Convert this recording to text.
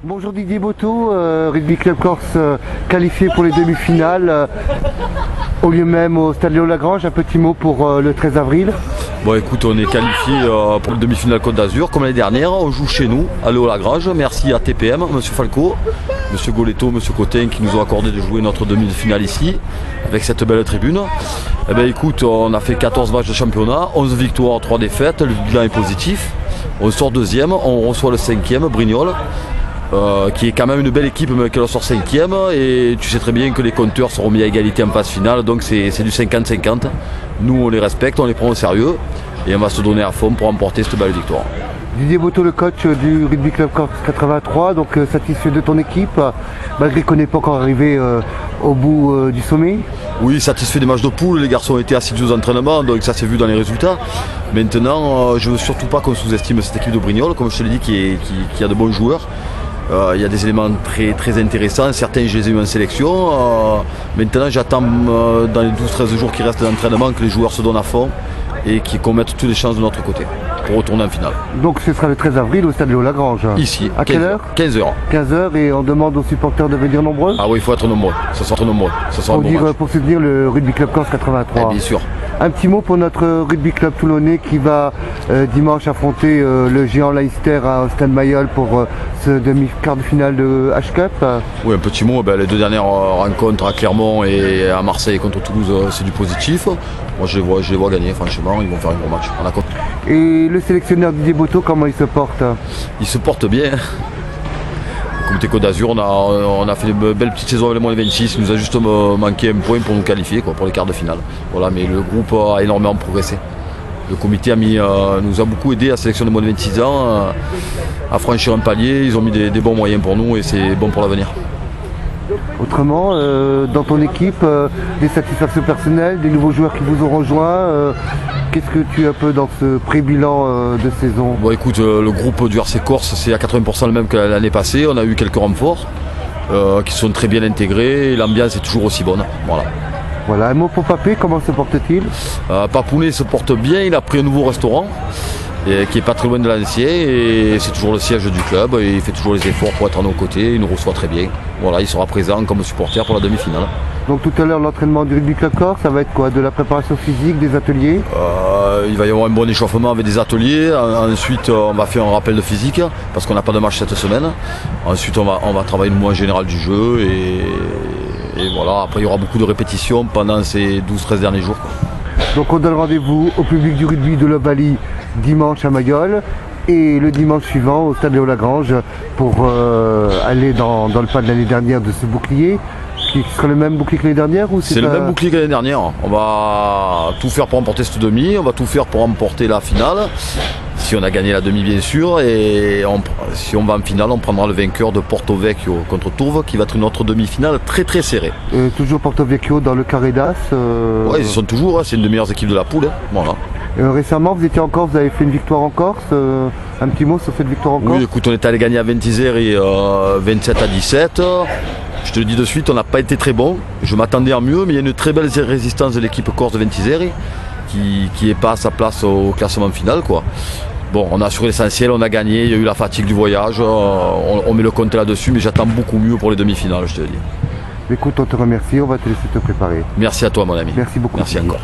Bonjour Didier Boto, Rugby Club Corse qualifié pour les demi-finales au lieu même au Stade Léo-Lagrange. Un petit mot pour le 13 avril. Bon écoute, on est qualifié pour le demi-finale Côte d'Azur comme l'année dernière. On joue chez nous à Léo-Lagrange. Merci à TPM, Monsieur Falco, Monsieur Goletto, Monsieur Cotin qui nous ont accordé de jouer notre demi-finale ici avec cette belle tribune. Eh bien écoute, on a fait 14 matchs de championnat, 11 victoires, 3 défaites. Le bilan est positif. On sort deuxième, on reçoit le cinquième, Brignoles. Qui est quand même une belle équipe mais qui sort cinquième, et tu sais très bien que les compteurs seront mis à égalité en phase finale, donc c'est du 50-50. Nous on les respecte, on les prend au sérieux et on va se donner à fond pour remporter cette belle victoire. Didier Boto, le coach du Rugby Club Corse 83, donc satisfait de ton équipe malgré qu'on n'est pas encore arrivé au bout du sommet? Oui, satisfait des matchs de poule, les garçons ont été assidus aux entraînements, donc ça s'est vu dans les résultats. Maintenant, je ne veux surtout pas qu'on sous-estime cette équipe de Brignoles, comme je te l'ai dit, qui a de bons joueurs. Il y a des éléments très, très intéressants, certains je les ai eu en sélection. Maintenant j'attends dans les 12-13 jours qui restent d'entraînement que les joueurs se donnent à fond et qu'on mette toutes les chances de notre côté pour retourner en finale. Donc ce sera le 13 avril au Stade Léo-Lagrange. Ici. À quelle heure? 15h. 15h, et on demande aux supporters de venir nombreux? Ah oui, il faut être nombreux, ce sera nombreux. Pour soutenir le Rugby Club Corse 83. Bien sûr. Un petit mot pour notre Rugby Club toulonnais qui va dimanche affronter le géant Leicester à Stade Mayol pour ce demi-quart de finale de H-Cup. Oui, un petit mot, les deux dernières rencontres à Clermont et à Marseille contre Toulouse, c'est du positif. Moi je les vois gagner, franchement, ils vont faire un gros match. Et le sélectionneur Didier Boto, comment il se porte? Il se porte bien. Au comité Côte d'Azur, on a fait une belle petite saison avec les moins de 26, il nous a juste manqué un point pour nous qualifier pour les quarts de finale. Voilà, mais le groupe a énormément progressé. Le comité nous a beaucoup aidé à sélectionner les moins de 26 ans, à franchir un palier, ils ont mis des bons moyens pour nous et c'est bon pour l'avenir. Autrement, dans ton équipe, des satisfactions personnelles, des nouveaux joueurs qui vous ont rejoint, qu'est-ce que tu as un peu dans ce pré-bilan de saison? Bon écoute, le groupe du RC Corse c'est à 80% le même que l'année passée, on a eu quelques renforts qui sont très bien intégrés et l'ambiance est toujours aussi bonne. Voilà, un mot pour Papé, comment se porte-t-il? Papounet se porte bien, il a pris un nouveau restaurant qui est pas très loin de l'ancien et c'est toujours le siège du club et il fait toujours les efforts pour être à nos côtés, il nous reçoit très bien. Voilà, il sera présent comme supporter pour la demi-finale. Donc tout à l'heure l'entraînement du Rugby Club Corse, ça va être quoi? De la préparation physique, des ateliers? Il va y avoir un bon échauffement avec des ateliers, ensuite on va faire un rappel de physique parce qu'on n'a pas de match cette semaine. Ensuite on va travailler le mois général du jeu et voilà, après il y aura beaucoup de répétitions pendant ces 12-13 derniers jours. Donc on donne rendez-vous au public du rugby de l'Ovalie dimanche à Mayol et le dimanche suivant au Stade Léo-Lagrange pour aller dans le pas de l'année dernière de ce bouclier, qui sera le même bouclier que l'année dernière ou c'est le même bouclier que l'année dernière. On va tout faire pour remporter cette demi, on va tout faire pour remporter la finale. Si on a gagné la demi bien sûr, et si on va en finale, on prendra le vainqueur de Porto Vecchio contre Tourve qui va être une autre demi-finale très très serrée. Toujours Porto Vecchio dans le carré d'As. Oui, ils sont toujours, c'est une des meilleures équipes de la poule. Voilà. Récemment, vous avez fait une victoire en Corse. Un petit mot sur cette victoire en Corse? Oui, écoute, on est allé gagner à Ventiseri et 27-17. Je te le dis de suite, on n'a pas été très bon. Je m'attendais à mieux, mais il y a une très belle résistance de l'équipe corse de Ventiseri qui n'est pas à sa place au classement final, quoi. Bon, on a assuré l'essentiel, on a gagné, il y a eu la fatigue du voyage, on met le compte là-dessus, mais j'attends beaucoup mieux pour les demi-finales, je te le dis. Écoute, on te remercie, on va te laisser te préparer. Merci à toi mon ami. Merci beaucoup. Merci encore.